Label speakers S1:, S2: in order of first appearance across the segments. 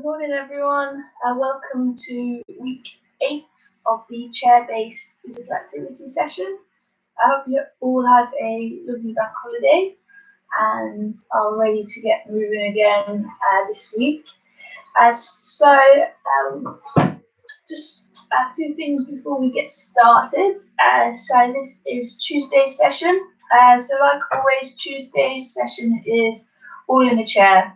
S1: morning, everyone. Welcome to week 8 of the chair-based physical activity session. I hope you all had a lovely bank holiday and are ready to get moving again this week. Just a few things before we get started. So this is Tuesday's session. So like always, Tuesday's session is all in a chair.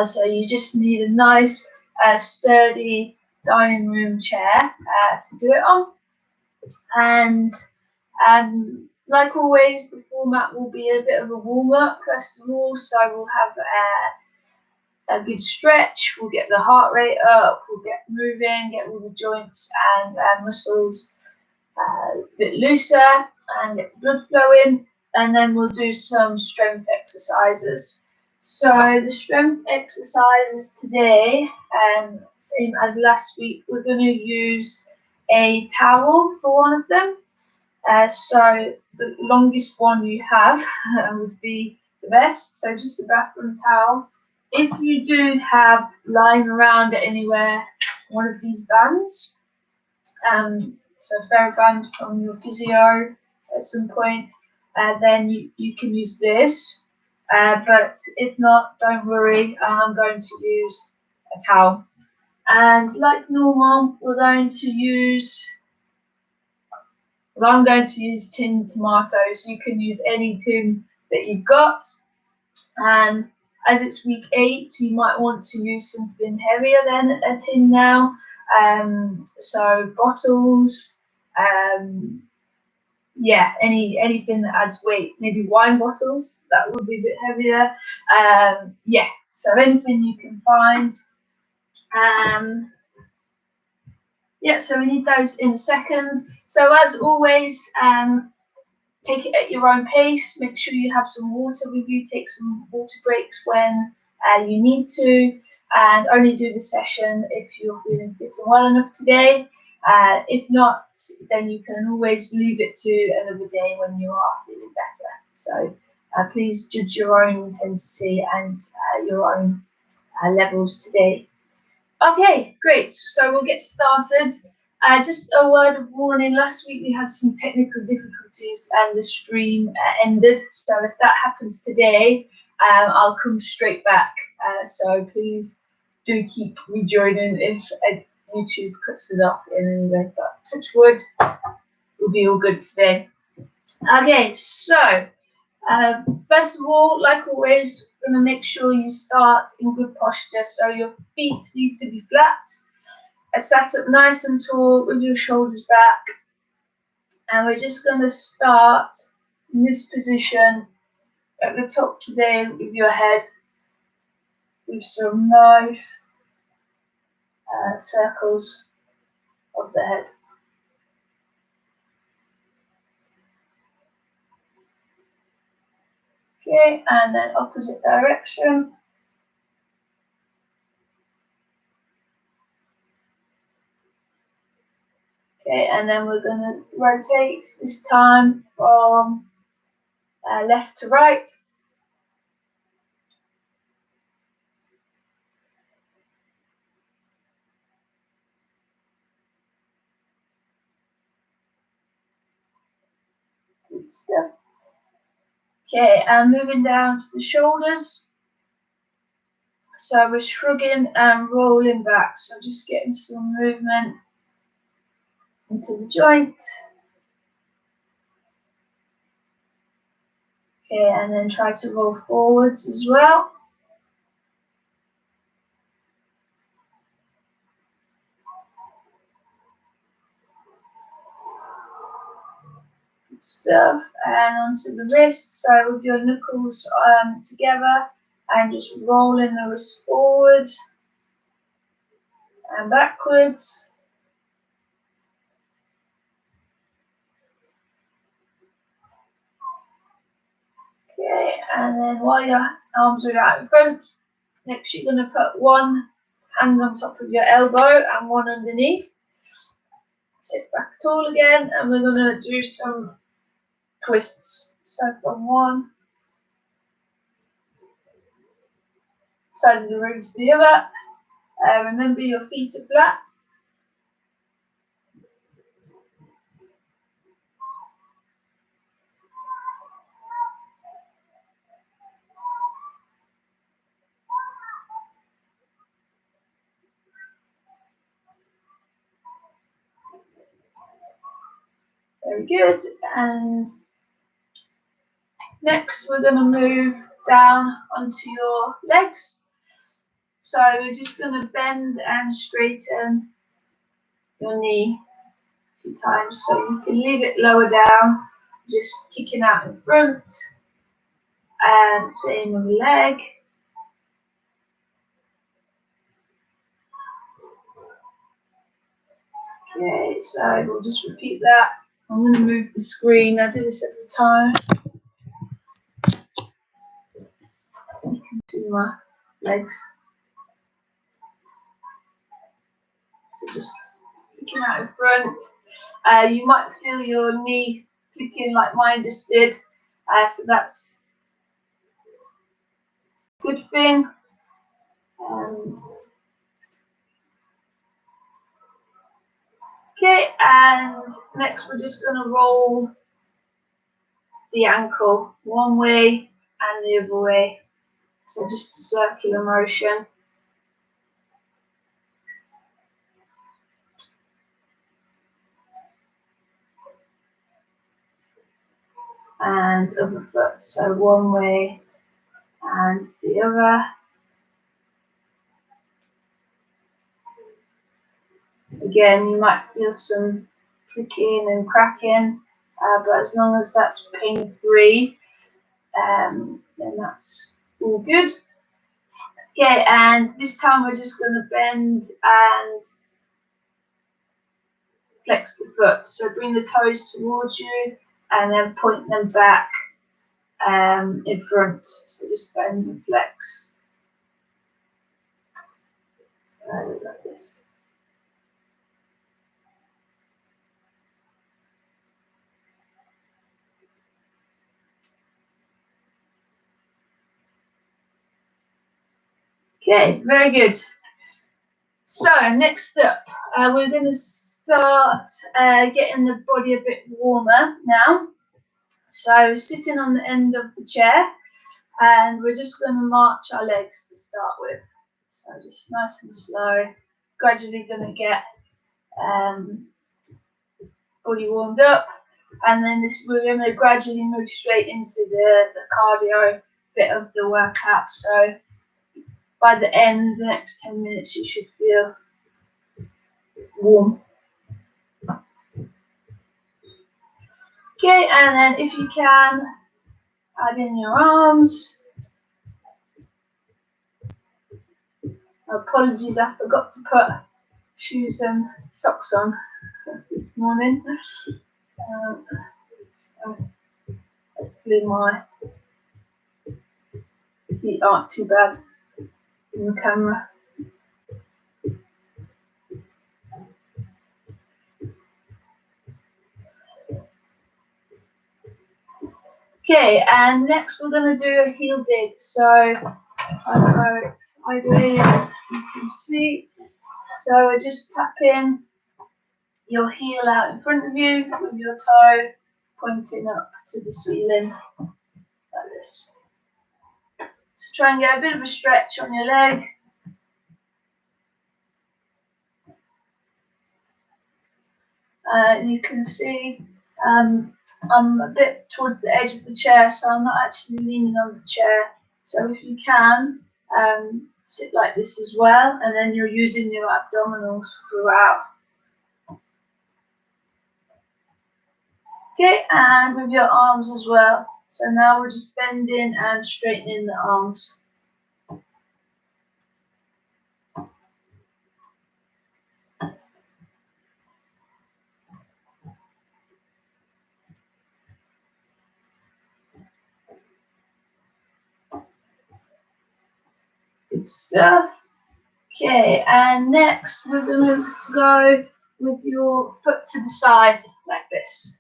S1: So you just need a nice, sturdy dining room chair to do it on. And like always, the format will be a bit of a warm-up first of all. So we'll have a good stretch, we'll get the heart rate up, we'll get moving, get all the joints and muscles a bit looser and get the blood flowing. And then we'll do some strength exercises. So the strength exercises today, same as last week, we're going to use a towel for one of them. So the longest one you have would be the best, so just a bathroom towel. If you do have lying around anywhere one of these bands, so a TheraBand from your physio at some point, then you can use this. But if not, don't worry, I'm going to use a towel. And like normal, I'm going to use tin tomatoes. You can use any tin that you've got. And as it's week 8, you might want to use something heavier than a tin now. So bottles, anything that adds weight, maybe wine bottles, that would be a bit heavier. So anything you can find. So we need those in a second. So as always, take it at your own pace. Make sure you have some water with you. Take some water breaks when you need to, and only do the session if you're feeling fit and well enough today. If not, then you can always leave it to another day when you are feeling better. So please judge your own intensity and your own levels today. Okay, great. So we'll get started. Just a word of warning, last week we had some technical difficulties and the stream ended. So if that happens today, I'll come straight back. So please do keep rejoining if YouTube cuts us off in any way. But touch wood, we'll be all good today. Okay, so first of all, like always, we're going to make sure you start in good posture. So your feet need to be flat. Sat up nice and tall with your shoulders back. And we're just going to start in this position at the top today with your head, with some nice circles of the head. Okay, and then opposite direction. Okay, and then we're going to rotate this time from left to right. Good stuff. Okay, and moving down to the shoulders. So we're shrugging and rolling back. So just getting some movement into the joint. Okay, and then try to roll forwards as well. Good stuff. And onto the wrist. So with your knuckles together and just rolling the wrist forward and backwards. Okay, and then while your arms are out in front, next you're going to put one hand on top of your elbow and one underneath. Sit back tall again, and we're going to do some twists. So from one side of the room to the other, Remember your feet are flat. Very good. And next we're going to move down onto your legs. So we're just going to bend and straighten your knee a few times. So you can leave it lower down, just kicking out in front. And same with the leg. Okay, so we'll just repeat that. I'm going to move the screen. I do this every time. So you can see my legs. So just kicking out in front. You might feel your knee clicking like mine just did. So that's a good thing. Okay, and next we're just going to roll the ankle one way and the other way. So just a circular motion. And other foot, so one way and the other. Again, you might feel some clicking and cracking, but as long as that's pain-free, then that's all good. Okay, and this time we're just going to bend and flex the foot. So bring the toes towards you and then point them back in front. So just bend and flex. So like this. Okay, very good. So next up, we're going to start getting the body a bit warmer now. So sitting on the end of the chair, and we're just going to march our legs to start with. So just nice and slow, gradually going to get body warmed up, and then we're going to gradually move straight into the cardio bit of the workout. So by the end, the next 10 minutes, you should feel warm. Okay, and then if you can, add in your arms. Apologies, I forgot to put shoes and socks on this morning. So hopefully my feet aren't too bad in the camera. Okay, and next we're going to do a heel dig. So I go sideways, you can see. So we're just tapping your heel out in front of you with your toe pointing up to the ceiling like this. So try and get a bit of a stretch on your leg. You can see I'm a bit towards the edge of the chair, so I'm not actually leaning on the chair. So if you can, sit like this as well, and then you're using your abdominals throughout. Okay, and with your arms as well. So now we're just bending and straightening the arms. Good stuff. Okay, and next we're going to go with your foot to the side like this.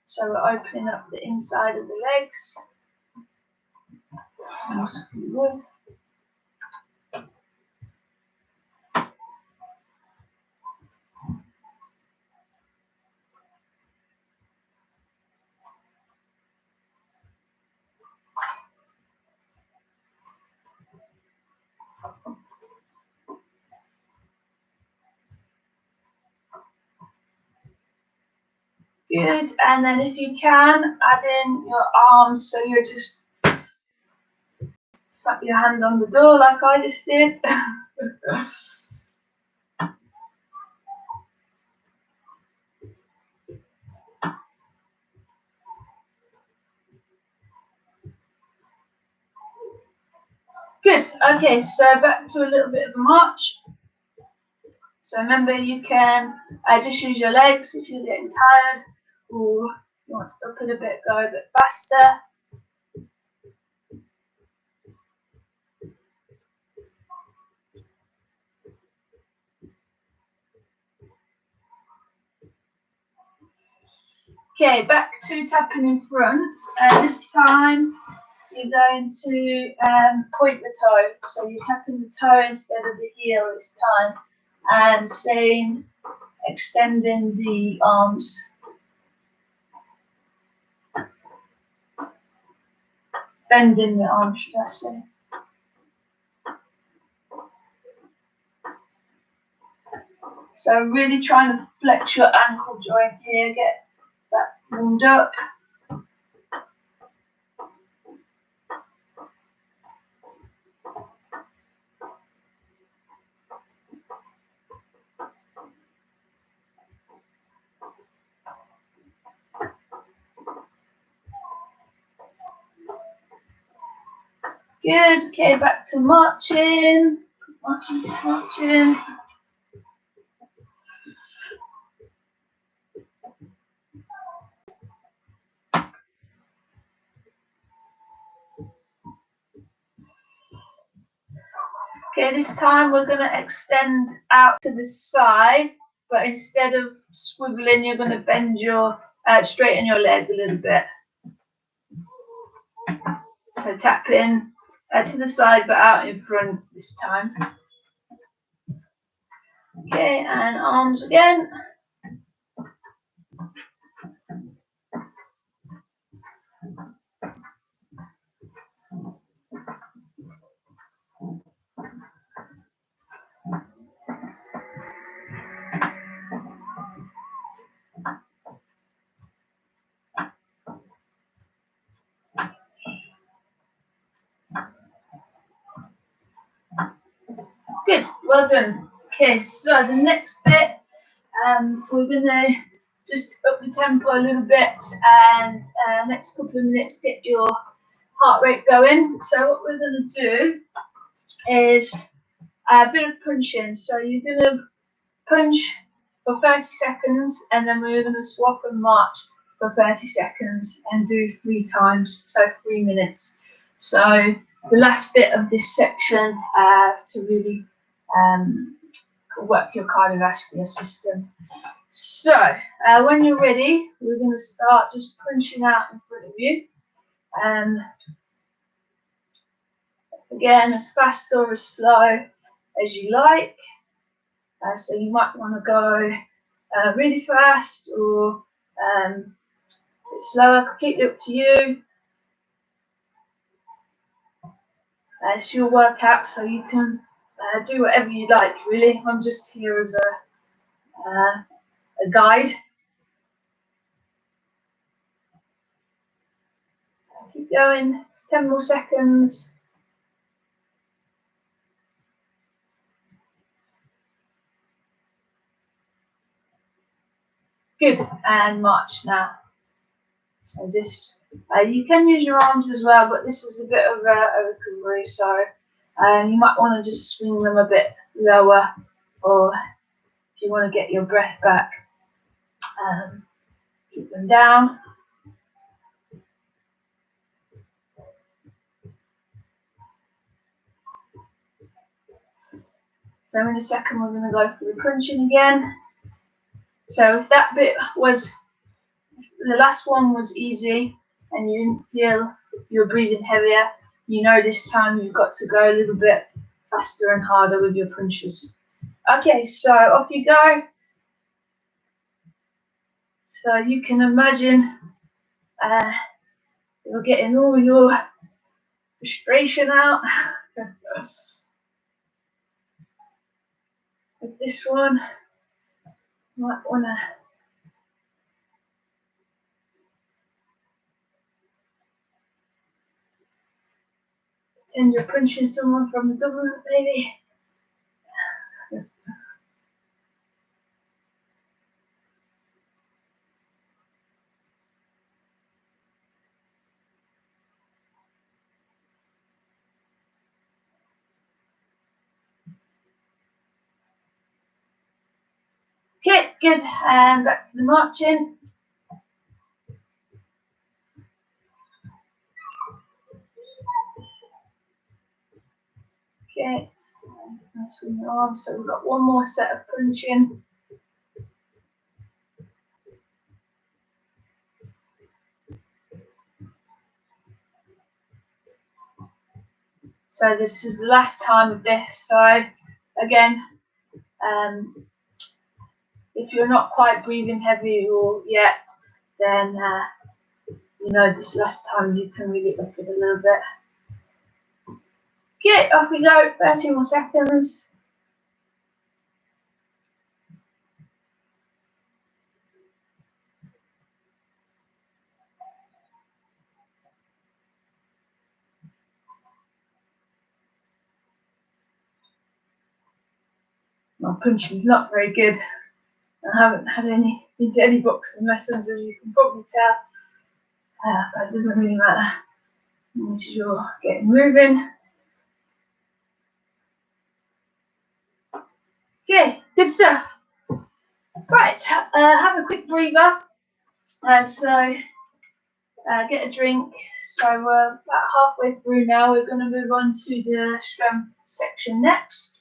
S1: So we're opening up the inside of the legs. Good, and then if you can, add in your arms, so you're just slap your hand on the door like I just did. Good, okay, so back to a little bit of a march. So remember, you can just use your legs if you're getting tired, or you want to up it a bit, go a bit faster. Okay, back to tapping in front. This time you're going to point the toe. So you're tapping the toe instead of the heel this time, and saying, extending the arms. Bending the arms, should I say. So really trying to flex your ankle joint here, get that warmed up. Good, okay, back to marching. Marching. Okay, this time we're going to extend out to the side, but instead of swiveling, you're going to bend your, straighten your leg a little bit. So tap in to the side, but out in front this time. Okay, and arms again. Good, well done. Okay, so the next bit, we're gonna just up the tempo a little bit, and next couple of minutes get your heart rate going. So what we're gonna do is a bit of punching. So you're gonna punch for 30 seconds, and then we're gonna swap and march for 30 seconds and do 3 times, so 3 minutes. So the last bit of this section to really work your cardiovascular system. So when you're ready, we're going to start just punching out in front of you. Again, as fast or as slow as you like. So you might want to go really fast or a bit slower, completely up to you. It's your workout, so you can do whatever you like, really. I'm just here as a guide. Keep going, it's 10 more seconds. Good, and march now. So just, you can use your arms as well, but this is a bit of a recovery, so you might want to just swing them a bit lower, or if you want to get your breath back, keep them down. So in a second we're going to go for the crunching again. So if that bit was, the last one was easy and you didn't feel you were breathing heavier, you know this time you've got to go a little bit faster and harder with your punches. Okay, so off you go. So you can imagine you're getting all your frustration out. With this one, you might want to Pretend you're punching someone from the government, maybe. Okay, good. And back to the marching. Okay, so swing your arms. So we've got one more set of punching. So this is the last time of this. So again, if you're not quite breathing heavy or yet, then you know this last time you can really up it a little bit. Okay, off we go. 30 more seconds. My punching's not very good. I haven't had been to any boxing lessons, as you can probably tell. But it doesn't really matter. As long as you're getting moving. Okay, good stuff. Right, have a quick breather. Get a drink. So we're about halfway through now. We're going to move on to the strength section next.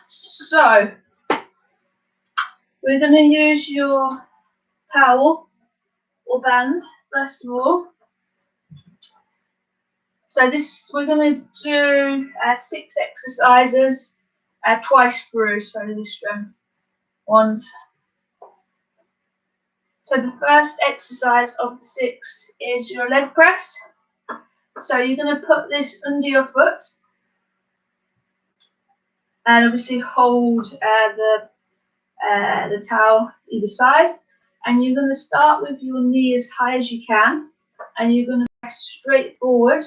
S1: So we're going to use your towel or band first of all. So we're going to do 6 exercises twice through. So the strength ones. So the first exercise of the 6 is your leg press. So you're going to put this under your foot and obviously hold the towel either side, and you're going to start with your knee as high as you can, and you're going to press straight forward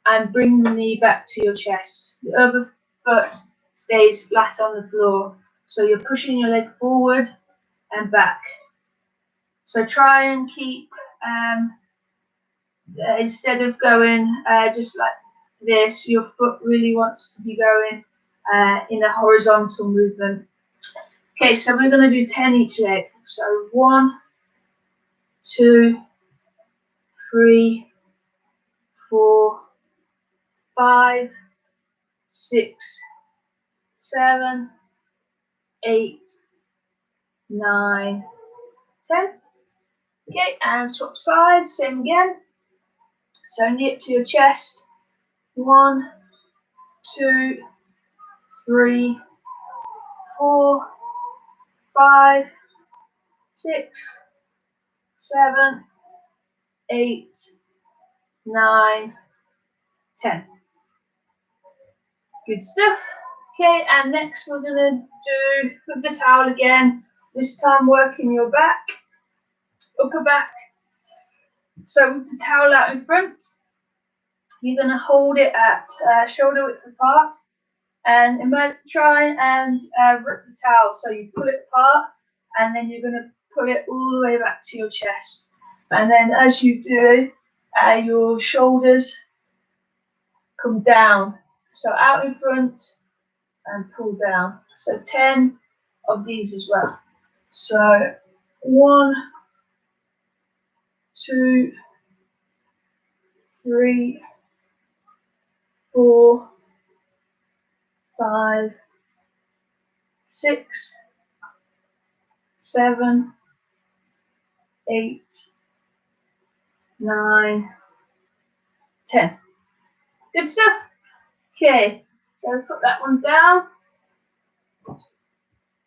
S1: and bring the knee back to your chest. The other foot stays flat on the floor, so you're pushing your leg forward and back. So try and keep instead of going just like this, your foot really wants to be going in a horizontal movement. Okay, so we're going to do 10 each leg. So 1, 2, 3, 4, 5, 6, 7, 8, 9, 10. Okay, and swap sides, same again. So knee up to your chest. 1, 2, 3, 4, 5, 6, 7, 8, 9, 10. Good stuff. Okay, and next we're going to do with the towel again, this time working your back, upper back. So with the towel out in front, you're going to hold it at shoulder width apart, and try and rip the towel. So you pull it apart, and then you're going to pull it all the way back to your chest. And then as you do, your shoulders come down. So out in front and pull down. So 10 of these as well. So 1, 2, 3, 4, 5, 6, 7, 8, 9, 10. Good stuff. Okay, so put that one down.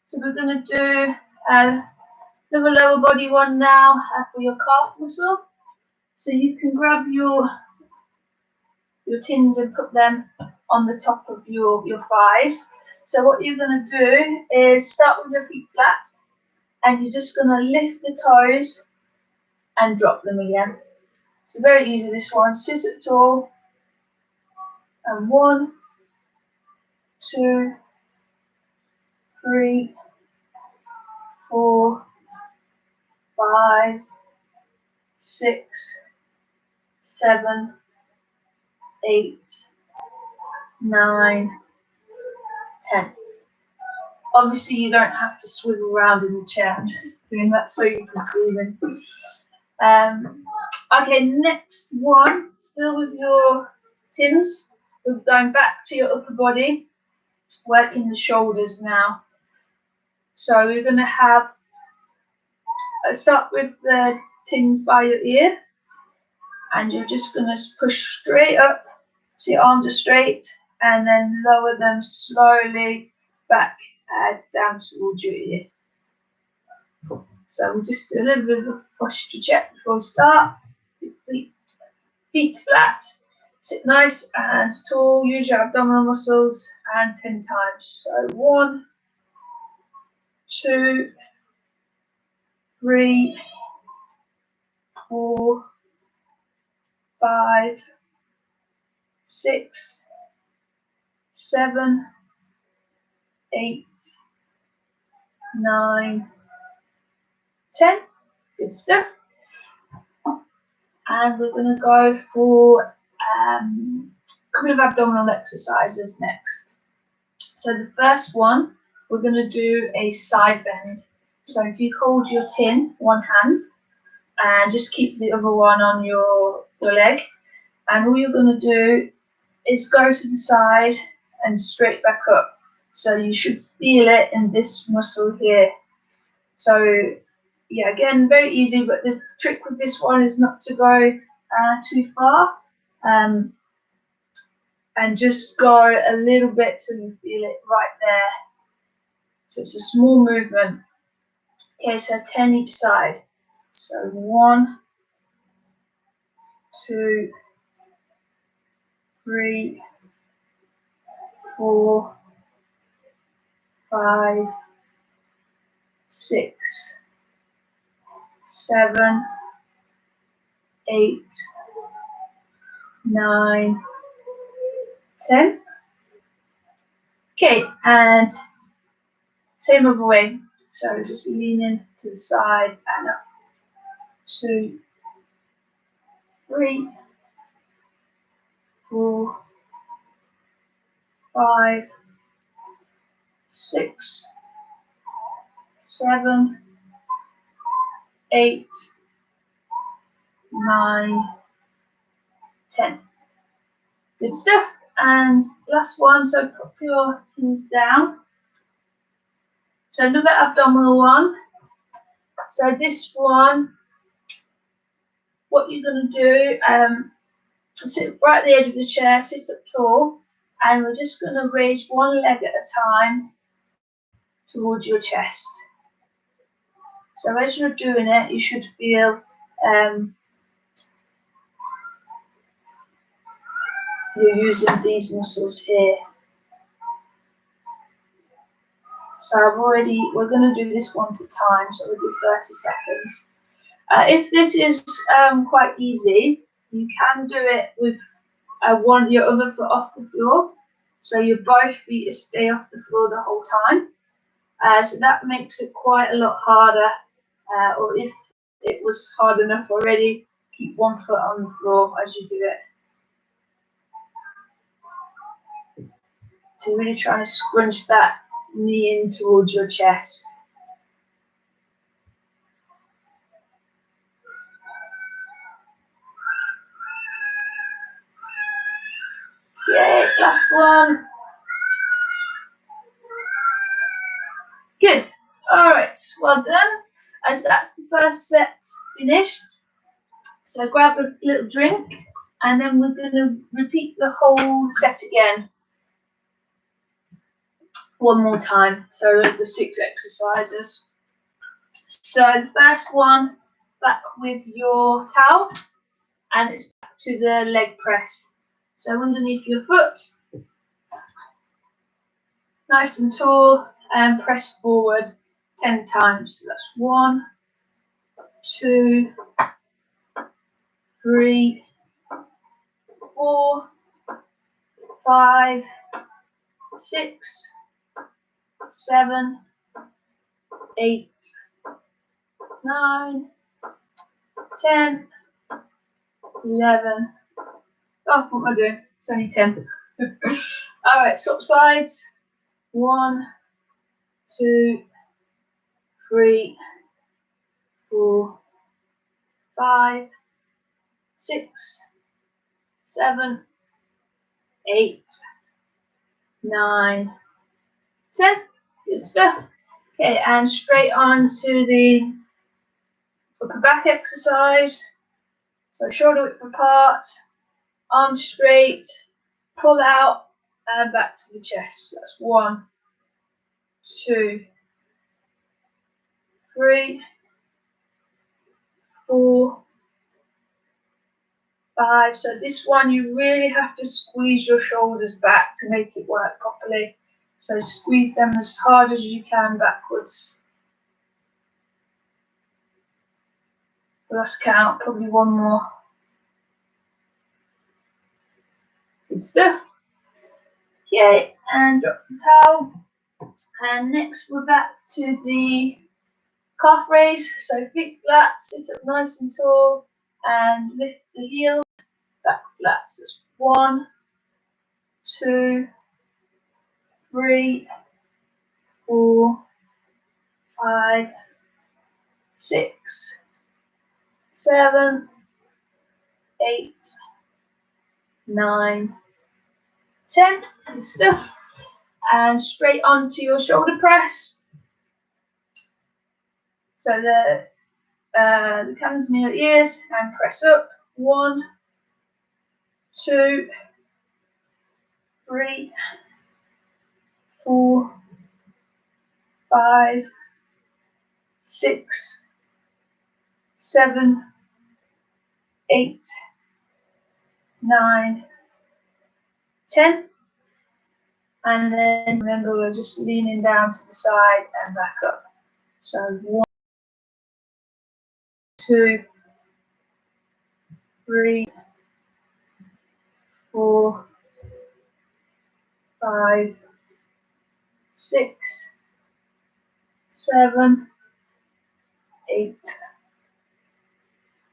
S1: So we're going to do another lower body one now for your calf muscle. So you can grab your tins and put them on the top of your thighs. So what you're going to do is start with your feet flat, and you're just going to lift the toes and drop them again. So very easy this one. Sit up tall. And 1, 2, 3, 4, 5, 6, 7, 8, 9, 10. Obviously, you don't have to swivel around in the chair. I'm just doing that so you can see them. Okay, next one, still with your tins. We're going back to your upper body, working the shoulders now. So we're going to have, start with the tins by your ear, and you're just going to push straight up so your arms are straight, and then lower them slowly back down towards your ear. So we'll just do a little bit of a posture check before we start. Feet flat, sit nice and tall, use your abdominal muscles, and 10 times. So 1, 2, 3, 4, 5, 6, 7, 8, 9, 10. Good stuff. And we're going to go for a couple of abdominal exercises next. So the first one, we're going to do a side bend. So if you hold your tin, one hand, and just keep the other one on your leg, and all you're going to do is go to the side and straight back up. So you should feel it in this muscle here. So yeah, again, very easy, but the trick with this one is not to go too far, and just go a little bit till you feel it right there. So it's a small movement. Okay, so 10 each side. So 1, 2, 3, 4, 5, 6, 7, 8, 9, 10. Okay, and same other way. So just leaning to the side and up. 2, 3, 4, 5, 6, 7, 8, 9, 10. Good stuff. And last one, so put your tins down. So another abdominal one. So this one, what you're going to do, sit right at the edge of the chair, sit up tall, and we're just going to raise one leg at a time towards your chest. So as you're doing it, you should feel you're using these muscles here. So we're going to do this one at a time, so we'll do 30 seconds. If this is quite easy, you can do it with your other foot off the floor, so your both feet stay off the floor the whole time. So that makes it quite a lot harder, or if it was hard enough already, keep one foot on the floor as you do it. So you're really trying to scrunch that knee in towards your chest. Yay, last one. Good. All right, well done. As that's the first set finished. So grab a little drink, and then we're going to repeat the whole set again. One more time. So the 6 exercises. So the first one, back with your towel, and it's back to the leg press. So underneath your foot, nice and tall, and press forward 10 times. So that's 1, 2, 3, 4, 5, 6, 7, 8, 9, 10, 11. Oh, what am I doing? It's only 10. Alright, swap sides. 1, 2, 3, 4, 5, 6, 7, 8, 9, 10. Good stuff. Okay, and straight on to the upper back exercise. So shoulder width apart, arms straight, pull out and back to the chest. That's 1, 2, 3, 4, 5. So this one you really have to squeeze your shoulders back to make it work properly. So squeeze them as hard as you can backwards. Last count, probably one more. Good stuff. Okay, and drop the towel. And next we're back to the calf raise. So feet flat, sit up nice and tall, and lift the heels back flat. So that's 1, 2, 3, 4, 5, 6, 7, 8, 9, 10. Good stuff. And straight onto your shoulder press. So the hands near the ears and press up. 1, 2, 3, 4, 5, 6, 7, 8, 9, 10. And then remember, we're just leaning down to the side and back up. So 1, 2, 3, 4, 5, 6, 7, 8,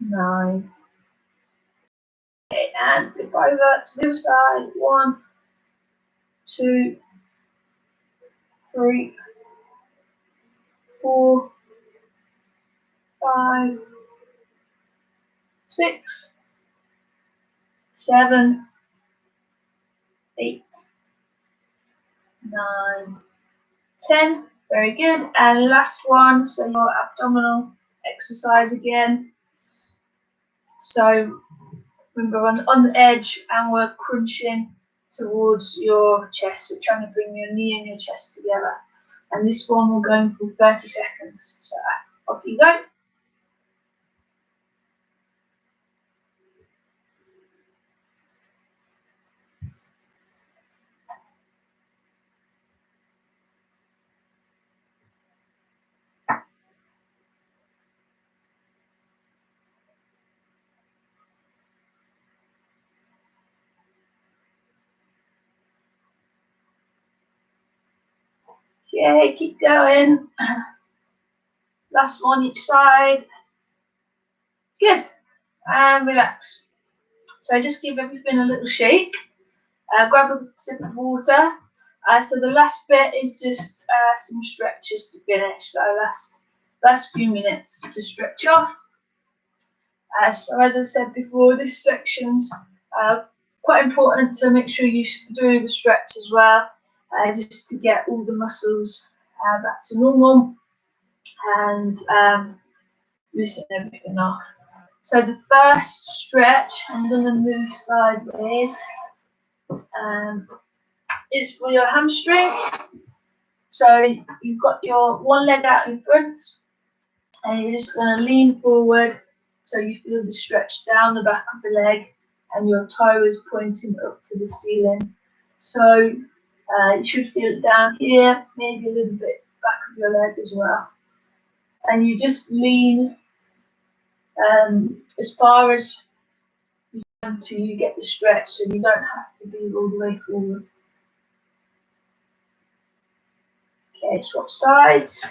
S1: 9. Okay, and flip over to the other side. 1, 2, 3, 4, 5, 6, 7, 8, 9, 10. Very good. And last one, so your abdominal exercise again. So remember, on the edge, and we're crunching towards your chest, so trying to bring your knee and your chest together. And this one we're going for 30 seconds. So off you go. Okay, keep going. Last one each side. Good. And relax. So just give everything a little shake. Grab a sip of water. So the last bit is just some stretches to finish. So last few minutes to stretch off. So as I've said before, this section's quite important to make sure you do the stretch as well, just to get all the muscles back to normal and loosen everything off. So the first stretch, I'm going to move sideways, is for your hamstring. So you've got your one leg out in front, and you're just going to lean forward so you feel the stretch down the back of the leg, and your toe is pointing up to the ceiling. So you should feel it down here, maybe a little bit back of your leg as well. And you just lean as far as until you get the stretch, so you don't have to be all the way forward. Okay, swap sides.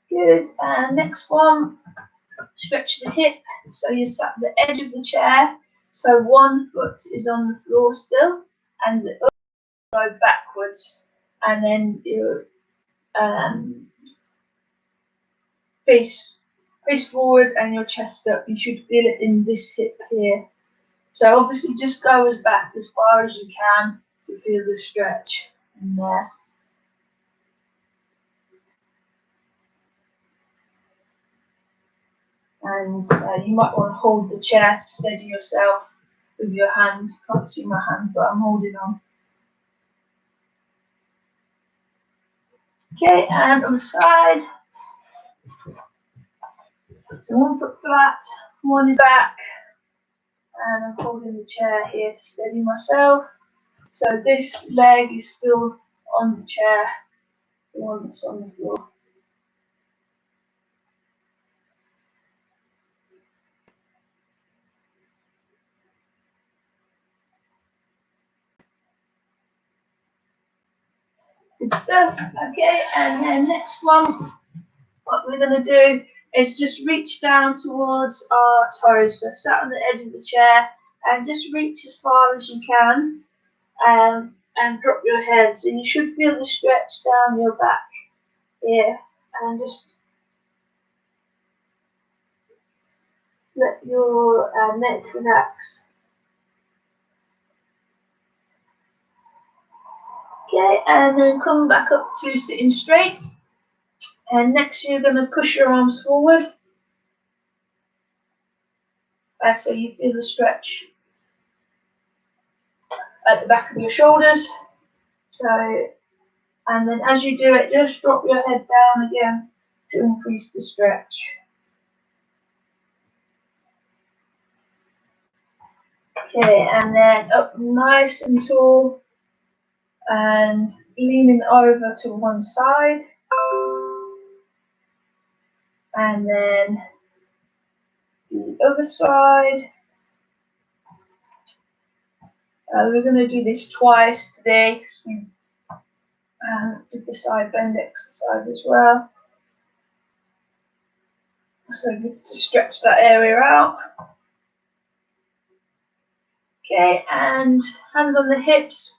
S1: Good, and next one, stretch the hip. So you sat at the edge of the chair, so one foot is on the floor still, and the other go backwards, and then you face forward and your chest up. You should feel it in this hip here. So obviously just go as back as far as you can to feel the stretch in there. And you might want to hold the chair to steady yourself with your hand. Can't see my hand, but I'm holding on. Okay, and on the side. So one foot flat, one is back, and I'm holding the chair here to steady myself. So this leg is still on the chair, the one that's on the floor. Good stuff. Okay, and then next one, what we're going to do is just reach down towards our toes. So sat on the edge of the chair and just reach as far as you can, and drop your head. So you should feel the stretch down your back here, and just let your neck relax. Okay, and then come back up to sitting straight. And next you're going to push your arms forward. So you feel the stretch at the back of your shoulders. So, and then as you do it, just drop your head down again to increase the stretch. Okay, and then up nice and tall and leaning over to one side. And then the other side. We're going to do this twice today because we did the side bend exercise as well. So good to stretch that area out. Okay, and hands on the hips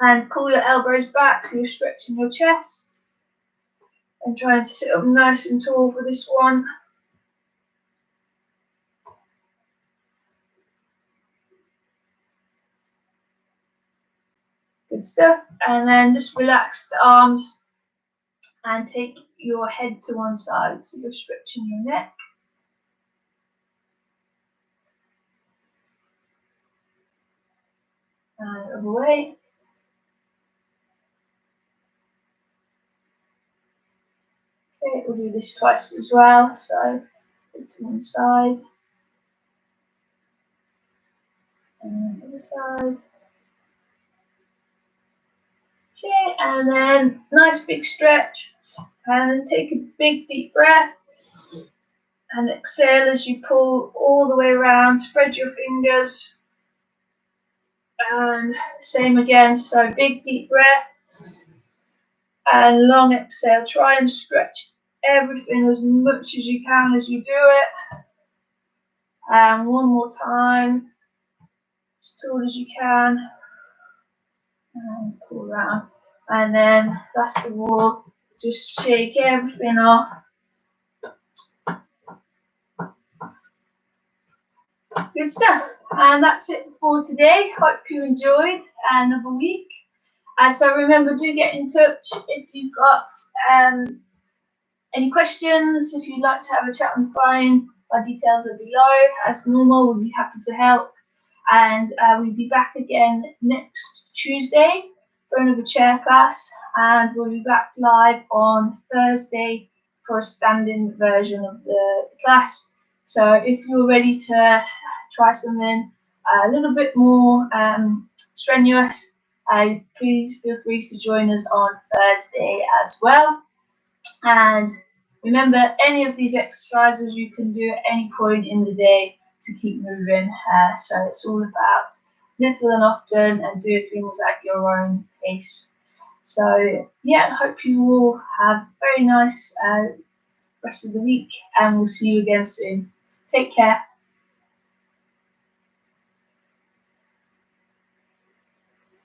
S1: and pull your elbows back so you're stretching your chest. And try and sit up nice and tall for this one. Good stuff. And then just relax the arms and take your head to one side so you're stretching your neck. And other way. Okay, we'll do this twice as well. So head to one side. And the other side. Okay, and then nice big stretch. And then take a big deep breath. And exhale as you pull all the way around. Spread your fingers. And same again. So big deep breath. And long exhale. Try and stretch everything as much as you can as you do it. And one more time. As tall as you can. And pull around. And then last of all, just shake everything off. Good stuff. And that's it for today. Hope you enjoyed another week. So remember, do get in touch if you've got any questions. If you'd like to have a chat on the phone, our details are below. As normal, we'll be happy to help. And we'll be back again next Tuesday for another chair class. And we'll be back live on Thursday for a standing version of the class. So if you're ready to try something a little bit more strenuous, please feel free to join us on Thursday as well. And remember, any of these exercises you can do at any point in the day to keep moving. So it's all about little and often and do things at your own pace. So yeah, I hope you all have a very nice rest of the week and we'll see you again soon. Take care.